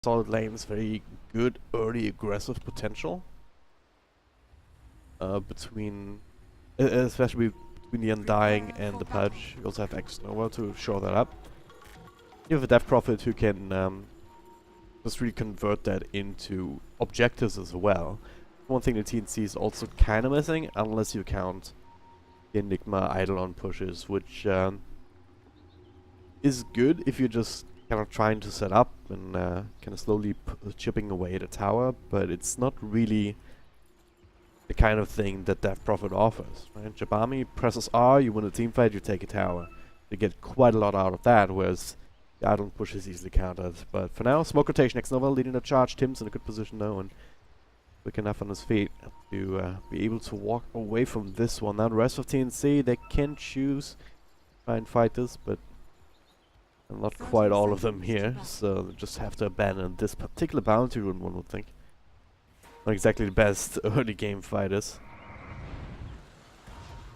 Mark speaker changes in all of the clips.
Speaker 1: solid lanes, very good early aggressive potential. Especially between the Undying and the Pudge. You also have X Nova to shore that up. You have a Death Prophet who can just really convert that into objectives as well. One thing the TNC is also kind of missing, unless you count the Enigma Eidolon pushes, which is good if you're just kind of trying to set up and kind of slowly chipping away at a tower, but it's not really the kind of thing that Death Prophet offers, right? Jabami presses R, you win a team fight, you take a tower. You get quite a lot out of that, whereas the Eidolon push is easily countered. But for now, smoke rotation, X Nova leading the charge. Tim's in a good position though, and quick enough on his feet to be able to walk away from this one. Now the rest of TNC, they can choose try and fight this, but not quite all of them here, so they just have to abandon this particular bounty rune, one would think. Not exactly the best early game fighters.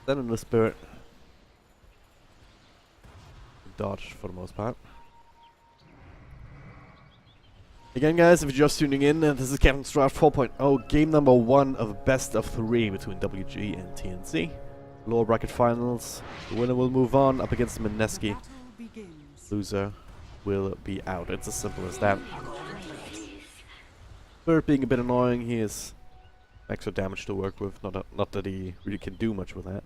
Speaker 1: Then in the spirit, dodge for the most part. Again guys, if you're just tuning in, this is Captain's Draft 4.0, game number 1 of best of 3 between WG and TNC. Lower bracket finals, the winner will move on up against Mineski. Loser will be out, it's as simple as that. Bird being a bit annoying, he has extra damage to work with, not that he really can do much with that.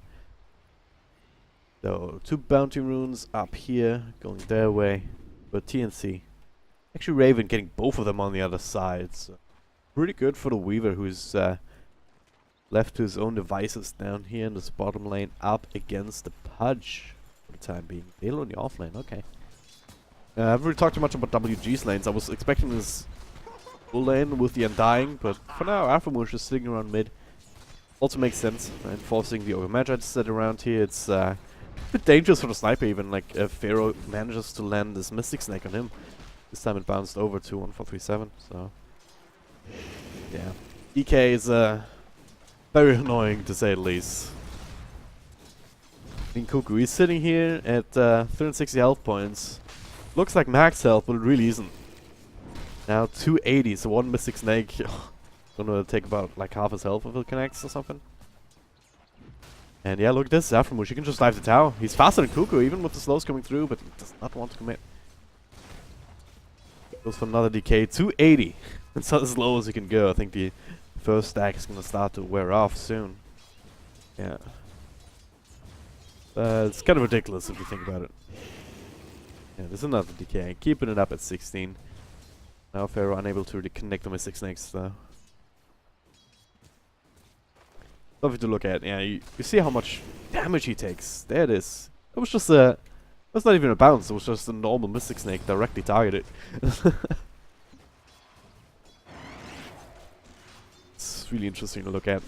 Speaker 1: So, 2 bounty runes up here, going their way, but TNC. Actually Raven getting both of them on the other side, so pretty good for the Weaver, who's left to his own devices down here in this bottom lane, up against the Pudge for the time being. Halo in the off lane, okay. I haven't really talked too much about WG's lanes. I was expecting this full lane with the Undying, but for now Alphamoon just sitting around mid. Also makes sense, and forcing the Overmagi to sit around here. It's a bit dangerous for the sniper even, like if Pharaoh manages to land this Mystic Snake on him. This time it bounced over to 1437, so yeah. DK is very annoying to say the least. Cuckoo, he's sitting here at 360 health points. Looks like max health, but it really isn't. Now 280, so one Mystic Snake gonna take about like half his health if it connects or something. And yeah, look at this, Zaframush, he can just dive the tower. He's faster than Cuckoo, even with the slows coming through, but he does not want to commit. Goes for another decay, 280. It's not as low as he can go. I think the first stack is gonna start to wear off soon. Yeah. It's kind of ridiculous if you think about it. Yeah, there's another decay. Keeping it up at 16. Now Pharaoh unable to really connect the Mystic Snakes though. Something to look at. Yeah, you see how much damage he takes. There it is. It was just a... That's not even a bounce, it was just a normal Mystic Snake directly targeted. It's really interesting to look at.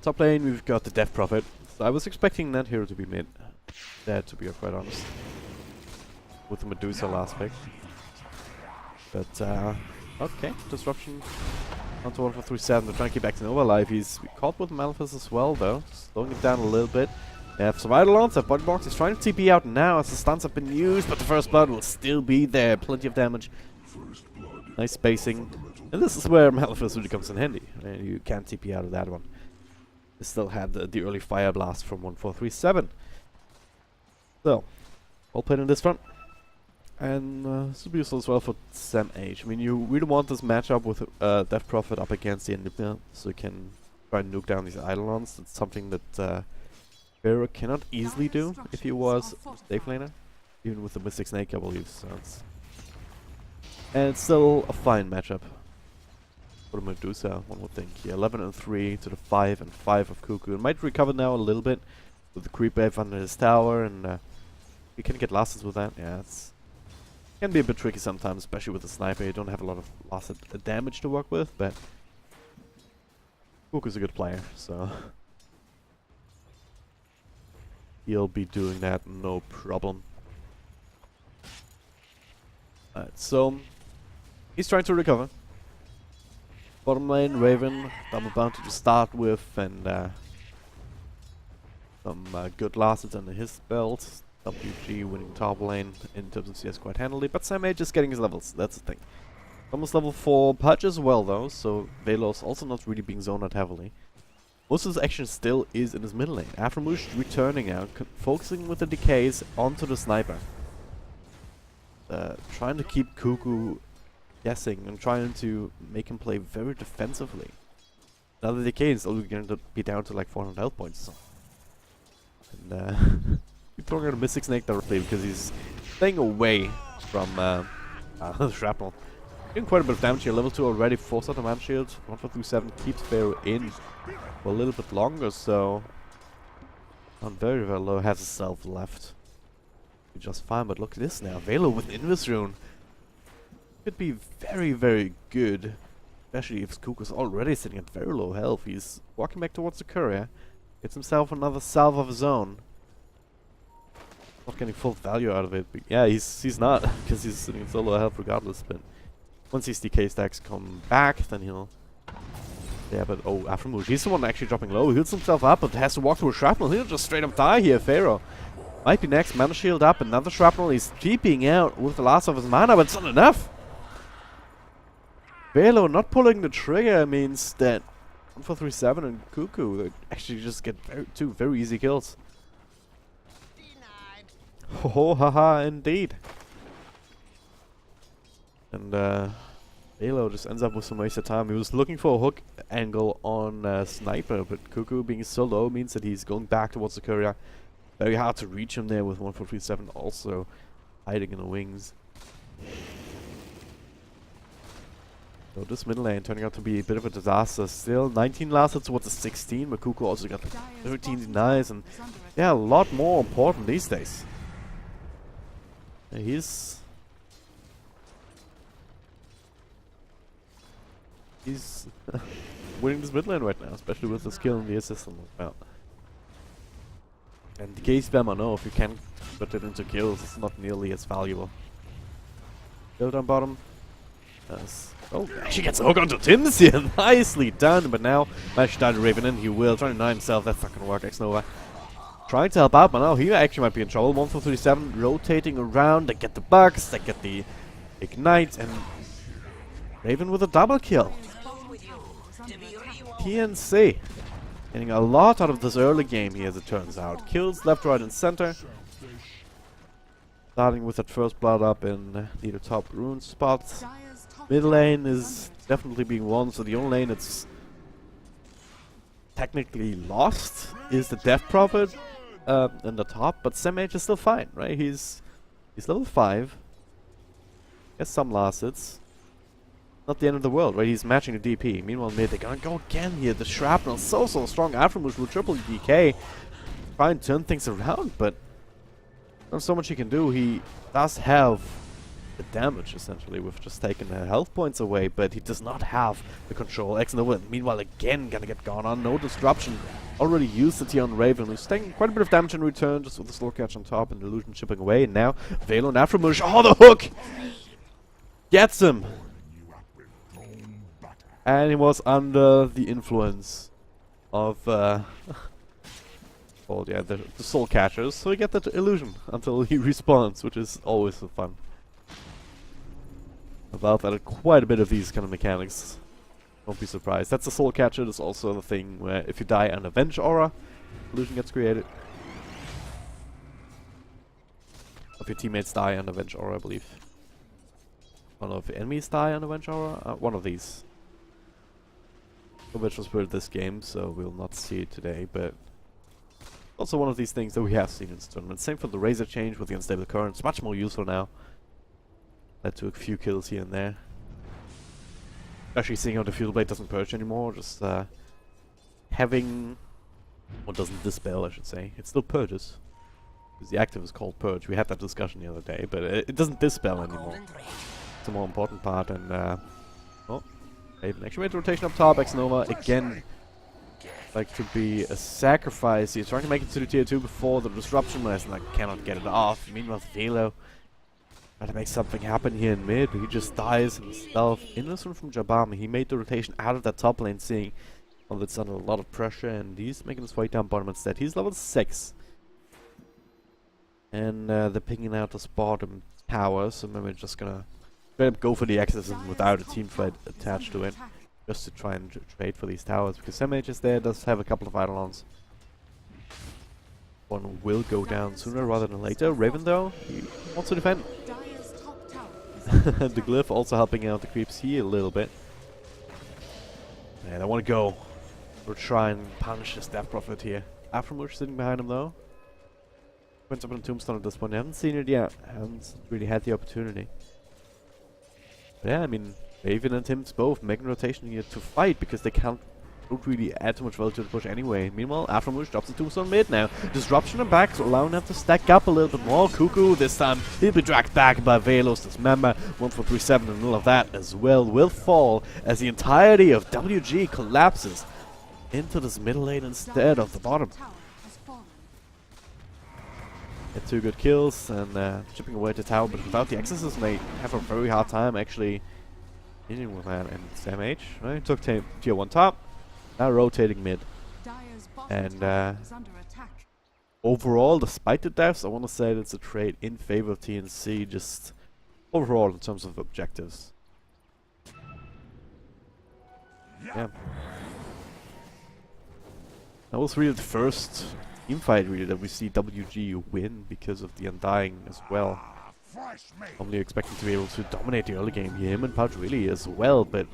Speaker 1: Top lane, we've got the Death Prophet. So I was expecting that hero to be mid. There, to be quite honest. With the Medusa last pick. But, okay, disruption onto 1437. They're trying to keep X Nova alive. He's caught with Malphus as well, though. Slowing it down a little bit. They have some Eidolons, have Body Box. He's trying to TP out now as the stuns have been used, but the first blood will still be there. Plenty of damage. Nice spacing. And this is where Malphus really comes in handy. You can't TP out of that one. They still had the early Fire Blast from 1437. So, well played in this front. And this will be useful as well for Sam H. I mean, you really want this matchup with Death Prophet up against the Enigma, so you can try and nuke down these Eidolons. It's something that Pharaoh cannot easily do if he was safe laner, even with the Mystic Snake, I believe. So and it's still a fine matchup for the Medusa, one would think. Yeah, 11 and 3 to the 5 and 5 of Cuckoo. It might recover now a little bit with the creep wave under his tower, and you can get losses with that. Yeah, it's can be a bit tricky sometimes, especially with the sniper. You don't have a lot of loss damage to work with, but Cuckoo's a good player, so he'll be doing that no problem. Alright, so he's trying to recover. Bottom lane, Raven, double bounty to start with, and some good losses under his belt. WG winning top lane in terms of CS quite handily, but Sam just getting his levels, that's the thing. Almost level 4 Pudge as well though, so Velo's also not really being zoned out heavily. Most of his action still is in his mid lane. Aftermush returning out, focusing with the decays onto the sniper. Trying to keep Cuckoo guessing and trying to make him play very defensively. Now the decay is only going to be down to like 400 health points. So. And he's throwing out a Mystic Snake directly because he's staying away from the shrapnel. Doing quite a bit of damage here. Level 2 already, 4-star demand shield. 1-4-3-7 keeps Pharaoh in for a little bit longer, so on very, very low, has himself left. Just fine, but look at this now. Velo with Invis Rune could be very, very good. Especially if Skook is already sitting at very low health. He's walking back towards the courier. Gets himself another salve of his own. Not getting full value out of it, but yeah, he's not, because he's sitting at so low health regardless, but once these DK stacks come back, then he'll... Yeah, but oh, Aftermush, he's the one actually dropping low. He heals himself up, but has to walk through a shrapnel. He'll just straight up die here, Pharaoh. Might be next, mana shield up, another shrapnel. He's TPing out with the last of his mana, but it's not enough. Velo not pulling the trigger means that 1-4-3-7 and Cuckoo they actually just get two very easy kills. Ho haha, indeed. And Velo just ends up with some wasted time. He was looking for a hook angle on Sniper, but Cuckoo being so low means that he's going back towards the courier. Very hard to reach him there with 1-4-3-7 also hiding in the wings. So this middle lane turning out to be a bit of a disaster still. 19 lasted towards the 16, but Cuckoo also got 13 denies, and yeah, a lot more important these days. He's winning this mid lane right now, especially with the skill and the assist as well. And the case spam, I know, if you can put it into kills, it's not nearly as valuable. Kill down bottom. Oh, actually gets a hook onto Tim's here. Nicely done, but now managed to die to Raven, and he will. Trying to deny himself, that's not going to work. X-Nova trying to help out, but now he actually might be in trouble. 1-4-3-7 rotating around. They get the bugs, they get the ignite, and Raven with a double kill. TNC getting a lot out of this early game here, as it turns out. Kills left, right, and center. Starting with that first blood up in the top rune spots. Mid lane is definitely being won, so the only lane it's technically lost is the Death Prophet in the top, but Samage is still fine, right? He's level 5. Has some last hits. Not the end of the world, right? He's matching the DP. Meanwhile, mid, they're gonna go again here. The shrapnel so strong. Aftermush will triple DK. Try and turn things around, but not so much he can do. He does have the damage, essentially, with just taking the health points away, but he does not have the control. X-Nova, meanwhile, again, gonna get gone on. No disruption. Already used it here on Raven, who's taking quite a bit of damage in return, just with the slow catch on top and illusion chipping away. And now, Velo and Aftermush. Oh, the hook! Gets him! And he was under the influence of, well, yeah, the soul catchers, so you get that illusion until he respawns, which is always so fun. Valve added quite a bit of these kind of mechanics. Don't be surprised. That's the soul catcher. There's also the thing where if you die an Avenge Aura, illusion gets created. If your teammates die an Avenge Aura, I believe. I don't know if your enemies die an Avenge Aura. One of these. Which was put this game, so we'll not see it today, but also one of these things that we have seen in this tournament. Same for the Razor change with the unstable currents. Much more useful now. Led to a few kills here and there. Actually seeing how the Field Blade doesn't purge anymore, just having... or doesn't dispel, I should say. It still purges. Because the active is called Purge. We had that discussion the other day, but it doesn't dispel anymore. It's a more important part, and oh, Raven actually made the rotation up top. X-Nova again like to be a sacrifice. He's trying to make it to the tier 2 before the disruption last, and I cannot get it off. Meanwhile, Velo trying to make something happen here in mid, but he just dies himself. Innocent from Jabam. He made the rotation out of that top lane, seeing well, it's under a lot of pressure, and he's making his way down bottom instead. He's level 6. And they're picking out this bottom tower, so maybe we're just gonna straight up go for the exorcism without a team fight attached to it. Just to try and trade for these towers, because MH is there, does have a couple of Eidolons. One will go down sooner rather than later. Raven though, he wants to defend. The Glyph also helping out the creeps here a little bit. And I want to go. We'll try and punish this Death Prophet here. Aftermush sitting behind him though. Went up on Tombstone at this point. I haven't seen it yet. I haven't really had the opportunity. But yeah, I mean, Raven and Tim's both making rotation here to fight because they don't really add too much value to the push anyway. Meanwhile, Aftermush drops the Tombstone mid now. Disruption and back, so allowing them to stack up a little bit more. Cuckoo this time, he'll be dragged back by Velos. Dismember, 1437 in the middle of that as well will fall as the entirety of WG collapses into this middle lane instead of the bottom. Get 2 good kills and chipping away at the tower, but without the Exorcist, they have a very hard time actually dealing with that. And it's MH, right? Took tier 1 top, now rotating mid. And overall, despite the deaths, I want to say that's a trade in favor of TNC, just overall in terms of objectives. Yeah. That was really the first team fight really that we see WG win because of the Undying as well. Only expecting to be able to dominate the early game here, him and Pouch really as well, but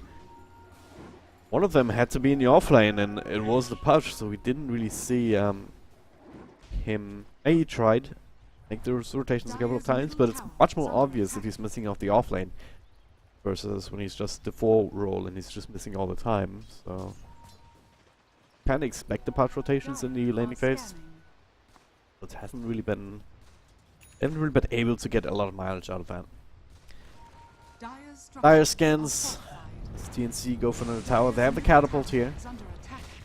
Speaker 1: one of them had to be in the offlane and it was the Pouch, so we didn't really see him. He tried make those rotations a couple of times, but it's much more obvious if he's missing off the offlane versus when he's just the 4 role and he's just missing all the time. So kind of expect the Pouch rotations in the laning phase, but haven't really been able to get a lot of mileage out of that. Dire scans. Does TNC go for another tower? They have the catapult here.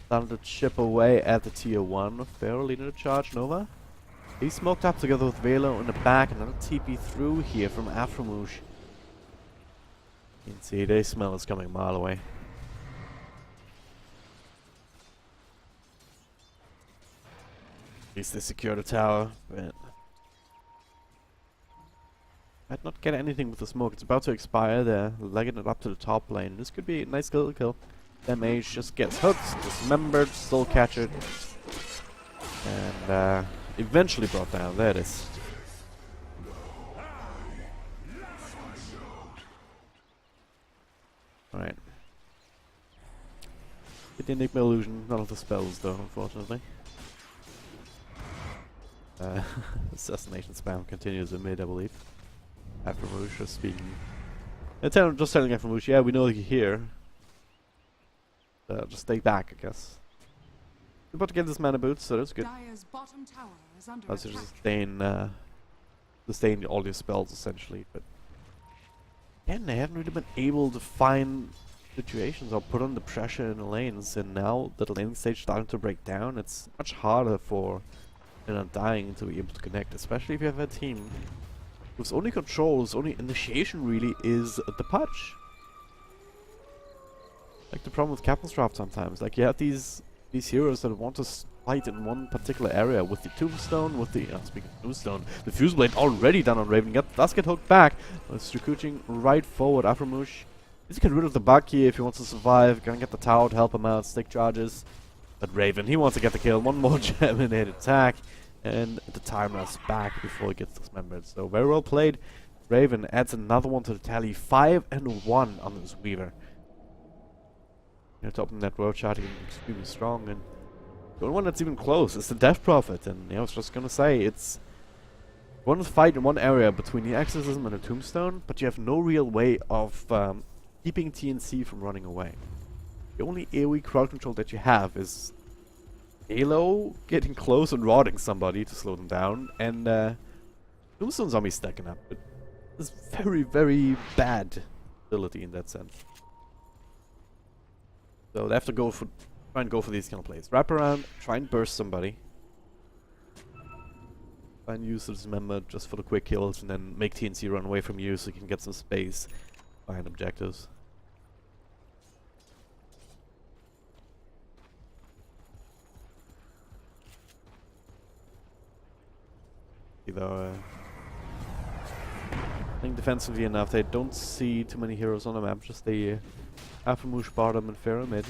Speaker 1: Starting to chip away at the tier 1. Pharaoh leading the charge. Nova. He's smoked up together with Velo in the back. Another TP through here from Aframouche. TNC, they smell it's coming a mile away. At least they secure the tower, but might not get anything with the smoke. It's about to expire. They're legging it up to the top lane. This could be a nice little kill. Damage just gets hooked, dismembered, soul captured, and eventually brought down. There it is. Alright. Get the Enigma illusion, none of the spells though, unfortunately. Assassination spam continues in mid, I believe. Aframouche just speaking. Just telling Aframouche, yeah, we know you're here. Just stay back, I guess. We're about to get this mana boots, so that's good. That's just sustain all your spells essentially, but again, they haven't really been able to find situations or put on the pressure in the lanes, and now that the laning stage starting to break down, it's much harder for an Undying to be able to connect, especially if you have a team whose only control, whose only initiation really is the Pouch. Like the problem with Captain's Draft sometimes, like you have these heroes that want to fight in one particular area with the Tombstone, with the, speaking of Tombstone, the Fuse Blade already done on Raven, does get hooked back, but it's recruiting right forward. Aframouche needs to get rid of the bug here if he wants to survive, gonna get the tower to help him out, stick charges. But Raven, he wants to get the kill, one more Geminate attack, and the time runs back before he gets dismembered. So very well played. Raven adds another one to the tally, 5 and 1 on this Weaver. Top of the net world chart, extremely strong, and the only one that's even close is the Death Prophet. And I was just gonna say, it's one fight in one area between the Exorcism and the Tombstone, but you have no real way of keeping TNC from running away. The only AoE crowd control that you have is Halo getting close and rotting somebody to slow them down, and Tombstone zombies stacking up. But it's very, very bad ability in that sense. So they have to try and go for these kind of plays. Wrap around, try and burst somebody. Try and use the Dismember just for the quick kills, and then make TNC run away from you so you can get some space behind objectives. though. I think defensively enough, they don't see too many heroes on the map, just the Aphramoosh bottom and Pharaoh mid.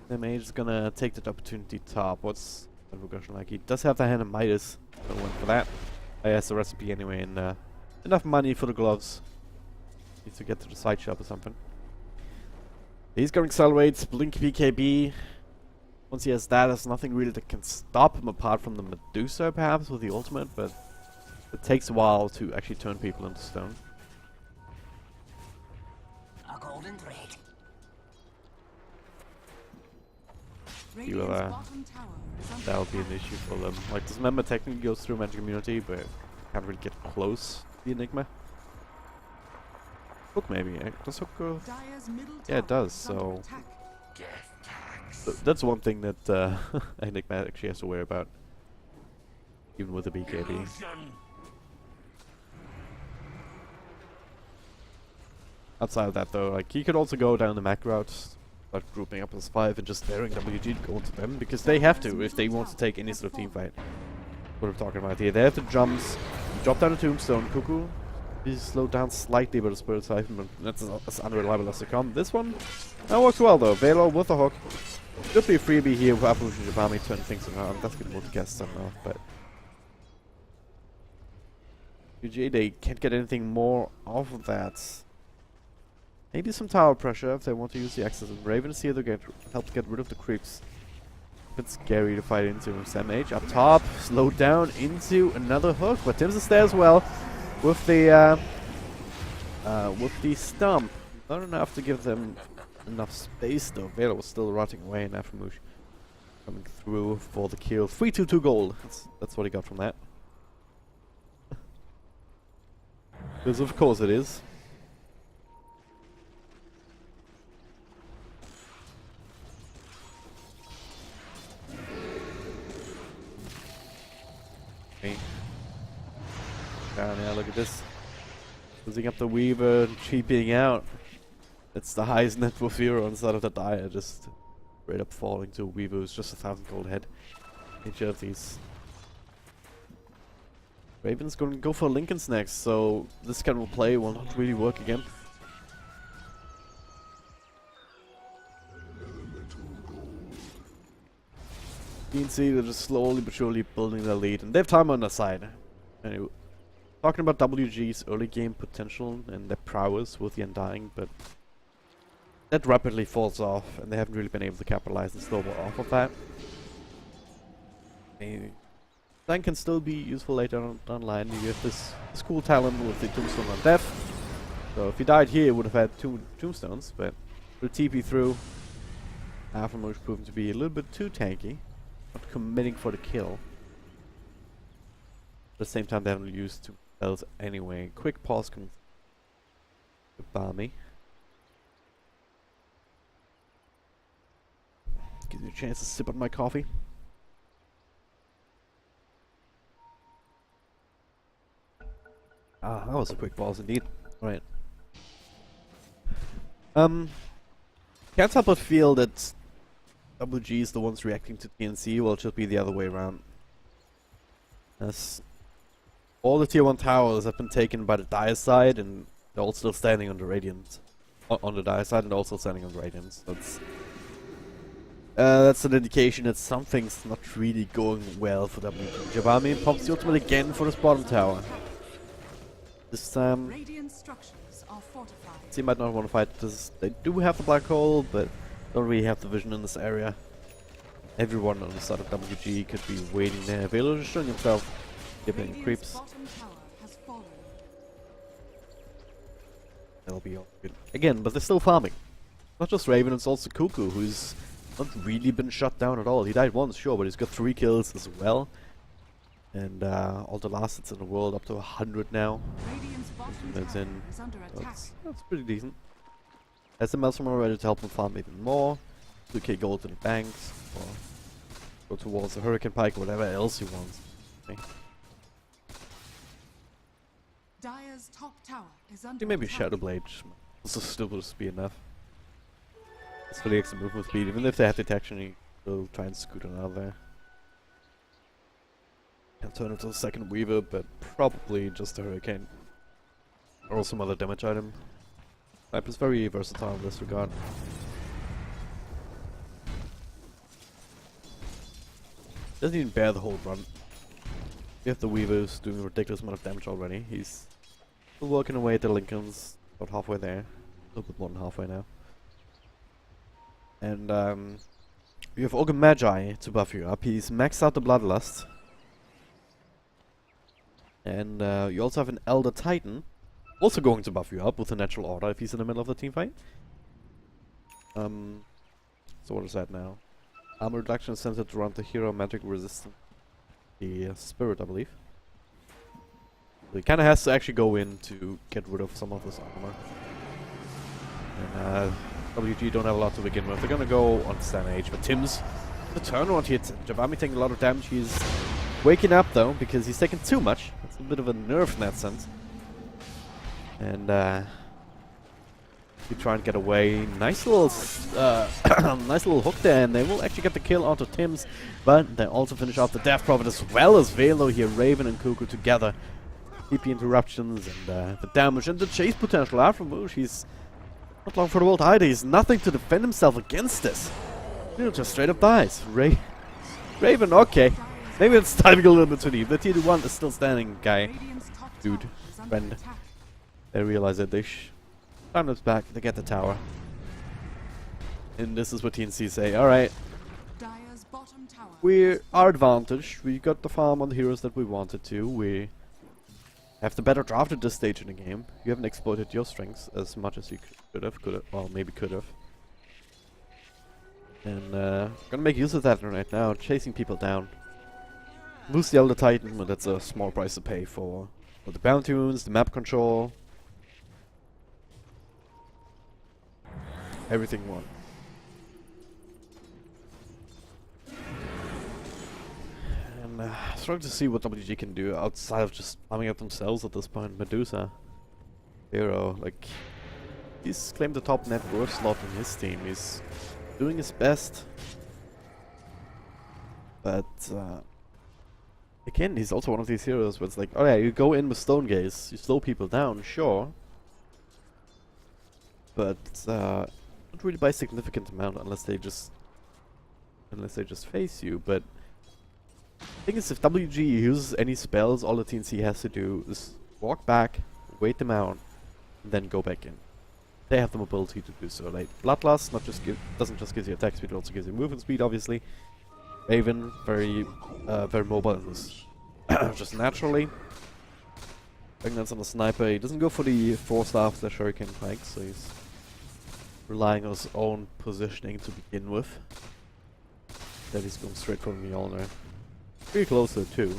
Speaker 1: The mage is gonna take that opportunity top. What's the progression like? He does have the hand of Midas, so went for that. He has the recipe anyway, and enough money for the gloves. Needs to get to the side shop or something. He's going accelerates, blink BKB. Once he has that, there's nothing really that can stop him apart from the Medusa perhaps with the ultimate, but it takes a while to actually turn people into stone.
Speaker 2: A golden thread.
Speaker 1: You, that'll be an issue for them. Like, this member technically goes through Magic Immunity, but can't really get close to the Enigma. Hook maybe. Does Hook go? Yeah, it does, so... that's one thing that Enigma actually has to worry about. Even with the BKB. Outside of that though, like, he could also go down the Mac route, start grouping up as 5 and just daring WG to go into them, because they have to if they want to take any sort of team fight. What I'm talking about here. They have the jumps, drop down a Tombstone, Cuckoo. He's slowed down slightly by the Spirit Siphon, but that's as unreliable as they come. This one, that works well though. Velo with the hook. Should be a freebie here with Evolution Jabami turn things around. That's good multicast somehow, but... UG, they can't get anything more off of that. Maybe some tower pressure if they want to use the access. And Ravens here to help get rid of the creeps. A bit scary to fight into. Sam H up top, slowed down into another hook, but Tim's is there as well with the stump. Not enough to give them enough space though. Vela was still rotting away, and Aphramoosh coming through for the kill. 3-2-2 gold. That's what he got from that. Because of course it is. Down here, look at this. Losing up the Weaver and cheaping out. It's the highest net worth hero inside of the Dire, just straight up falling to a Weaver who's just 1,000 gold head. Each of these. Raven's gonna go for Lincoln's next, so this kind of play will not really work again. TNC, they're just slowly but surely building their lead, and they have time on their side. Anyway, talking about WG's early game potential and their prowess with the Undying, but that rapidly falls off, and they haven't really been able to capitalize and snowball off of that. Undying can still be useful later on online. You have this cool talent with the Tombstone on Death. So if he died here, he would have had 2 Tombstones, but with TP through, Aphramoosh proven to be a little bit too tanky. Not committing for the kill. At the same time, they haven't used 2 spells anyway. Quick pause can Balmy. Gives me a chance to sip on my coffee. Ah, that was a quick pause indeed. Right. Can't help but feel that WG is the ones reacting to TNC, well, it should be the other way around. As all the tier 1 towers have been taken by the Dire side, and they're all still standing on the Radiant. On the Dire side, and also standing on the Radiant. That's an indication that something's not really going well for WG. Jabami pops the ultimate again for this bottom tower. This time, he might not want to fight this. They do have the black hole, but don't really have the vision in this area. Everyone on the side of WG could be waiting there. Velo just showing himself, giving creeps. That'll be all good. Again, but they're still farming. Not just Raven, it's also Cuckoo, who's not really been shut down at all. He died once, sure, but he's got 3 kills as well. And all the last hits in the world up to 100 now. That's in. That's pretty decent. Has the Maelstrom ready to help him farm even more. 2k gold in the banks, or go towards the Hurricane Pike, or whatever else he wants. Okay.
Speaker 3: Dire's top tower is under
Speaker 1: Maybe Shadow Blade also still will just be enough. It's for the extra movement speed. Even if they have detection, you will try and scoot on out of there. Can turn into a second Weaver, but probably just a Hurricane. Or some other damage item. Type is very versatile in this regard. Doesn't even bear the whole run. We have the Weavers doing a ridiculous amount of damage already. He's still working away at the Lincolns, about halfway there. A little bit more than halfway now. And you have Ogre Magi to buff you up. He's maxed out the Bloodlust. And you also have an Elder Titan, also going to buff you up with a Natural Order if he's in the middle of the team fight. So what is that now? Armor reduction is centered around the hero magic resistance. The spirit, I believe. So he kind of has to actually go in to get rid of some of this armor. And WG don't have a lot to begin with. They're gonna go on Stan Age, but Tim's the turnaround here. Javami taking a lot of damage. He's waking up though because he's taking too much. That's a bit of a nerf in that sense. And you try and get away. Nice little, nice little hook there, and they will actually get the kill onto Tim's. But they also finish off the Death Prophet as well as Velo here. Raven and Cuckoo together. TP interruptions and the damage and the chase potential out from Woosh. He's not long for the world either. He's nothing to defend himself against this. He just straight up dies. Raven, okay. Maybe it's timing a little bit too deep. The Tier 1 is still standing, guy. Dude, friend. They realize that they time looks back, they get the tower. And this is what TNC say. Alright. We are advantaged. We got the farm on the heroes that we wanted to. We have the better draft at this stage in the game. You haven't exploited your strengths as much as you could have. Well, maybe could have. And gonna make use of that right now, chasing people down. Lose the Elder Titan, but that's a small price to pay for the bounty runes, the map control. Everything won. And struggling to see what WG can do outside of just farming up themselves at this point. Medusa, Hero, like, he's claimed the top net worth slot in his team. He's doing his best, but again, he's also one of these heroes where it's like, oh yeah, you go in with Stone Gaze, you slow people down, sure, but not really by a significant amount unless they just face you. But the thing is, if WG uses any spells, all the TNC has to do is walk back, wait them out, and then go back in. They have the mobility to do so. Like Bloodlust, doesn't just give you attack speed, it also gives you movement speed, obviously. Raven, very mobile in this, just naturally. Pregnance on the sniper, he doesn't go for the 4-staff / Hurricane Pike, so he's relying on his own positioning to begin with. That he's going straight for the Mjolnir. Pretty close to it too.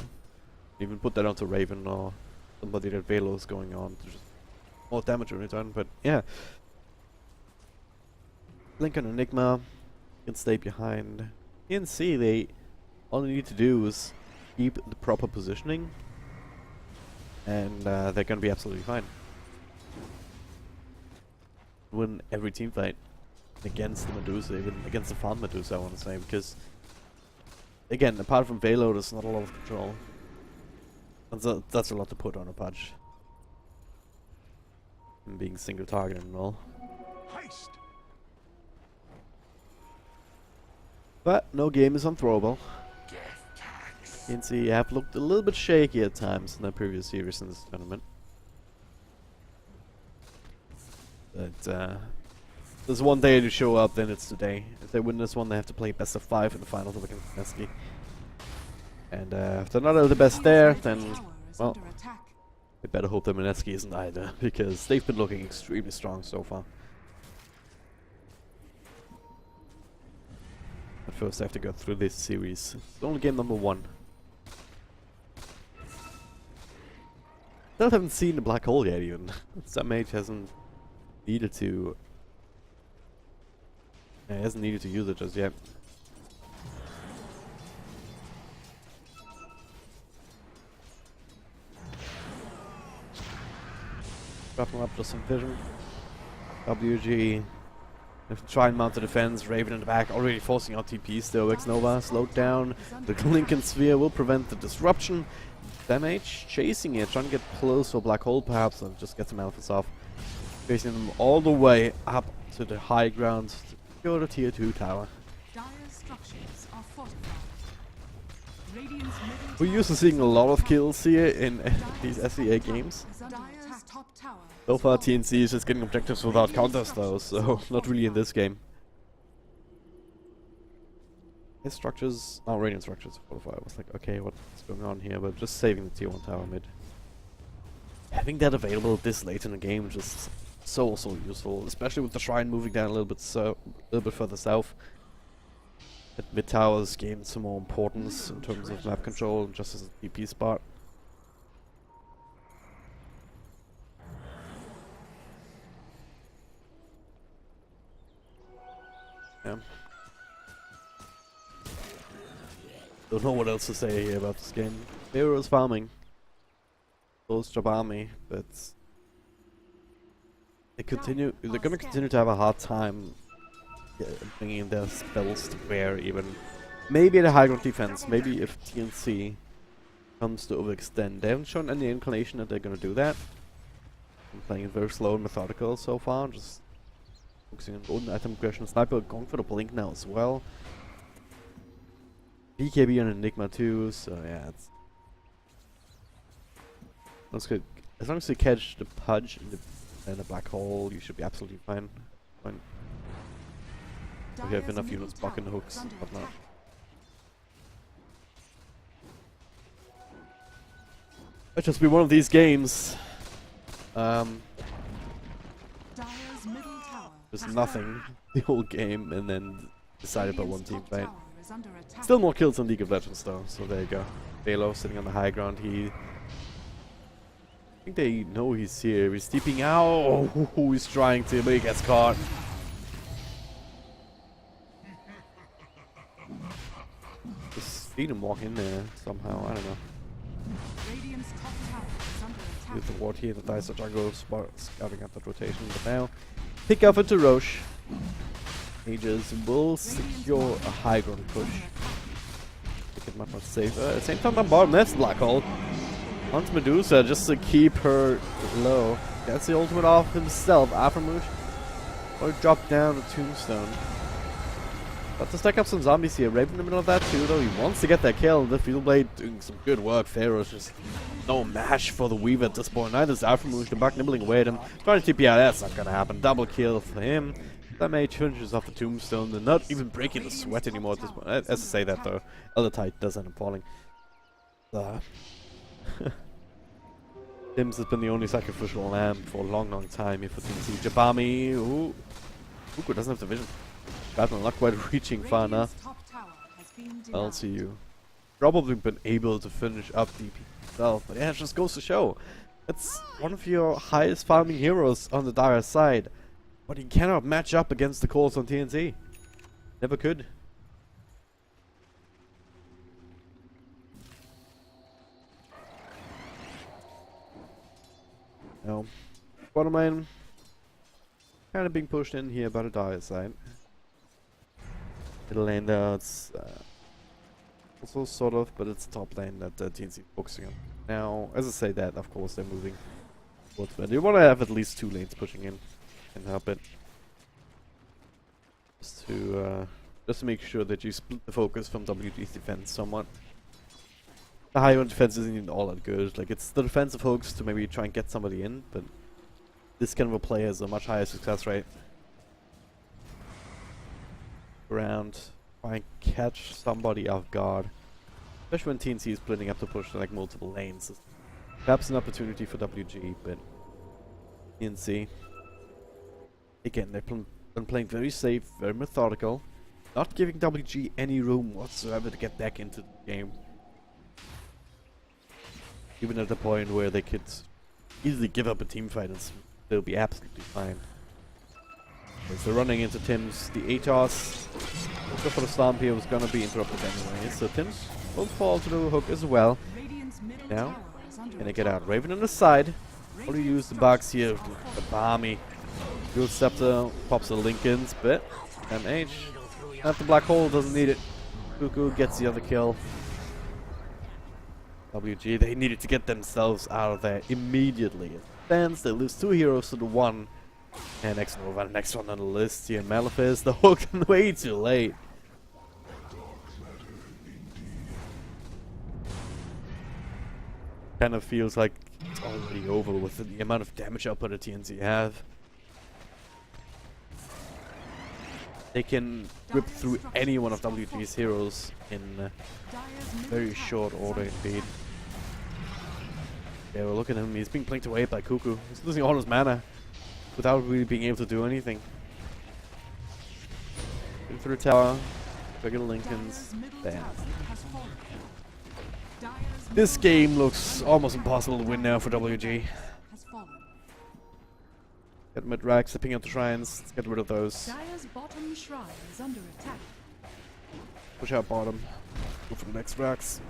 Speaker 1: Even put that onto Raven or somebody that Velo's going on to just more damage in return, but yeah. Blink on Enigma can stay behind. TNC, they all they need to do is keep the proper positioning, and they're gonna be absolutely fine. Win every team fight against the Medusa, even against the farm Medusa, I want to say, because again, apart from Velo, there's not a lot of control. And that's a lot to put on a Pudge. And being single target and all. Heist. But no game is unthrowable. TNC have looked a little bit shaky at times in their previous series in this tournament. But there's one day to show up, then it's today. If they win this one, they have to play best of 5 in the finals against Nesky. And if they're not the best there, then, well, they better hope that Mineski isn't either, because they've been looking extremely strong so far. But first I have to go through this series. It's only game number 1. Still haven't seen the black hole yet even. Some mage hasn't needed to... Yeah, he hasn't needed to use it just yet. Dropping up just some vision. WG If you try and mount the defense, Raven in the back, already forcing out TPs though. X-Nova slowed down. The Lincoln Sphere will prevent the disruption. Damage, chasing it, trying to get close to a black hole perhaps, and just get some alphas off. Chasing them all the way up to the high ground to go to tier 2 tower.
Speaker 3: Dire's structures are fortified. Radiant's middle
Speaker 1: We're used to seeing a lot of kills here in these SEA games.
Speaker 3: Dire's top tower.
Speaker 1: So far TNC is just getting objectives without counters though, so not really in this game. His structures, oh, Radiant structures fortified. I was like, okay, what's going on here? But just saving the tier 1 tower mid. Having that available this late in the game just so useful, especially with the shrine moving down a little bit further south. That mid towers gained some more importance in terms of map control, just as a TP spot. Yeah. Don't know what else to say here about this game. Hero is farming. So is Jabami, but they're gonna continue to have a hard time bringing their spells to bear even. Maybe at a high ground defense, maybe if TNC comes to overextend. They haven't shown any inclination that they're gonna do that. I'm playing it very slow and methodical so far, just focusing on golden item aggression. Sniper going for the blink now as well. BKB and Enigma too, so yeah, it's that's good. As long as you catch the Pudge in the black hole, you should be absolutely fine. If you have enough units blocking the hooks and whatnot. It'll just be one of these games. There's nothing the whole game, and then decided by one team fight. Still more kills than League of Legends though, so there you go. Velo sitting on the high ground. I think they know he's here. He's steeping out. Oh, he's trying to, but he gets caught. Just see him walk in there somehow. I don't know. With the ward here, the Dice jungle scouting at that rotation, but now pick up into Roche. Aegis will secure a high ground push. Make it much safer. At the same time, on bottom, that's black hole. Onto Medusa just to keep her low. Gets the ultimate off himself. Aftermush. Or drop down the tombstone. Got to stack up some zombies here. Raven in the middle of that too, though. He wants to get that kill. The Field Blade doing some good work. Pharaoh's just no match for the Weaver at this point. Neither is Aftermush. The buck nibbling away at him. Trying to TP out. That's not gonna happen. Double kill for him. That mage finishes off the tombstone. They're not even breaking the sweat anymore at this point. As I say that though, Elder Tide does end up falling. Tims has been the only sacrificial lamb for a long time here for TNC. Jabami, ooh, doesn't have the vision. Battle not quite reaching far enough. I'll see you. Probably been able to finish up DP himself, but yeah, it just goes to show. It's one of your highest farming heroes on the Dire side. But he cannot match up against the calls on TNC. Never could. No. Bottom lane. Kind of being pushed in here by the Dire side. Middle lane there, it's also sort of, but it's top lane that TNC is focusing on. Now, as I say that, of course, they're moving towards where you want to have at least 2 lanes pushing in. Can help it. Just to make sure that you split the focus from WG's defense somewhat. The high ground defense isn't even all that good. Like, it's the defensive hooks to maybe try and get somebody in, but this kind of a play has a much higher success rate. Around, try and catch somebody off guard. Especially when TNC is splitting up to push to like multiple lanes. It's perhaps an opportunity for WG, but TNC. Again, they've been playing very safe, very methodical, not giving WG any room whatsoever to get back into the game. Even at the point where they could easily give up a team fight and they'll be absolutely fine. Okay, so running into Tims, the ATOS, also for the stomp here was gonna be interrupted anyway, so Tims will fall to the hook as well. Now, can they get out? Raven on the side. Or use the box here, the Barmy. Dual Scepter pops a Linken's bit. MH. Not the black hole, doesn't need it. Cuckoo gets the other kill. WG, they needed to get themselves out of there immediately. Then they lose 2 heroes to the 1. And next Nova, next one on the list here. Malefice, the hook way too late. Kind of feels like it's already over with the amount of damage output a TNC have. They can rip through any one of WG's heroes in very short order indeed. Yeah, well, look at him, he's being blinked away by Cuckoo. He's losing all his mana without really being able to do anything. In through the tower, regular Linken's, bam. This game looks almost impossible to win now for WG. Get mid-rack, stepping out the shrines, let's get rid of those.
Speaker 3: Dire's bottom shrine is under attack.
Speaker 1: Push out bottom, go for the next racks.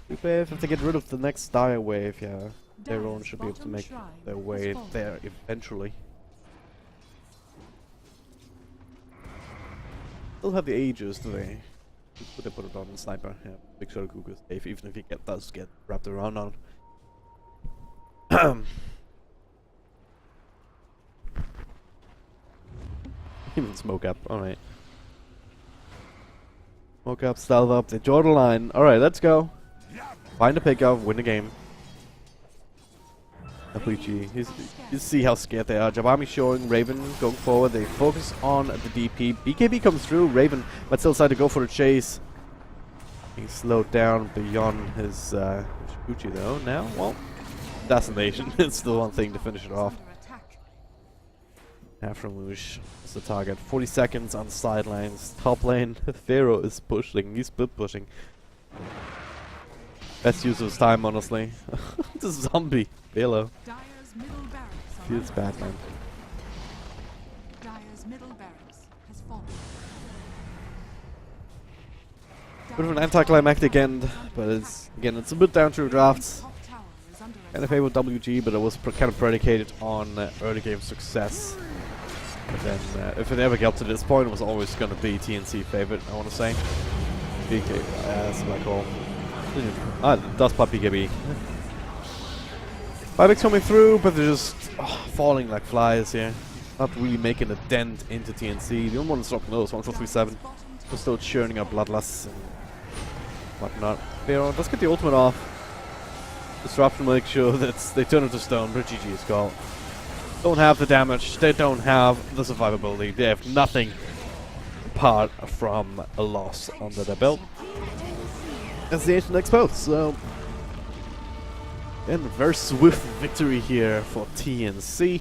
Speaker 1: If they get rid of the next Dire wave, yeah, their own should be able to make their way there eventually. Still have the Aegis, do they? Could they put it on the sniper? Yeah, make sure Cuckoo is safe, even if he does get wrapped around on it. Even smoke up, alright. Smoke up, stealth up, they draw the line. Alright, let's go. Find a pickup, win the game. WG, you see how scared they are. Jabami showing, Raven going forward, they focus on the DP. BKB comes through, Raven might still decide to go for the chase. He's slowed down beyond his Gucci though. Now, well, Assassination is the one thing to finish it off. Aframouche is the target. 40 seconds on the sidelines. Top lane, Pharaoh is pushing. He's split pushing. Best use of his time, honestly. This zombie, Velo. Feels bad, man.
Speaker 3: Dire's middle barracks has fallen.
Speaker 1: Bit of an anticlimactic end, but it's a bit down to the drafts. Kind of favor WG, but it was kind of predicated on early game success. But then, if it ever got to this point, it was always going to be TNC favorite, I want to say. BK, that's what I call. That's part BKB. 5x coming through, but they're just falling like flies here. Not really making a dent into TNC. The only one that's dropping those, 1437. We're still churning up Bloodlust and whatnot. Pharaoh, let's get the ultimate off. Disrupt to make sure that they turn into stone, but GG is called. Don't have the damage, they don't have the survivability, they have nothing apart from a loss under their belt. That's the Ancient Expo, so... And a very swift victory here for TNC.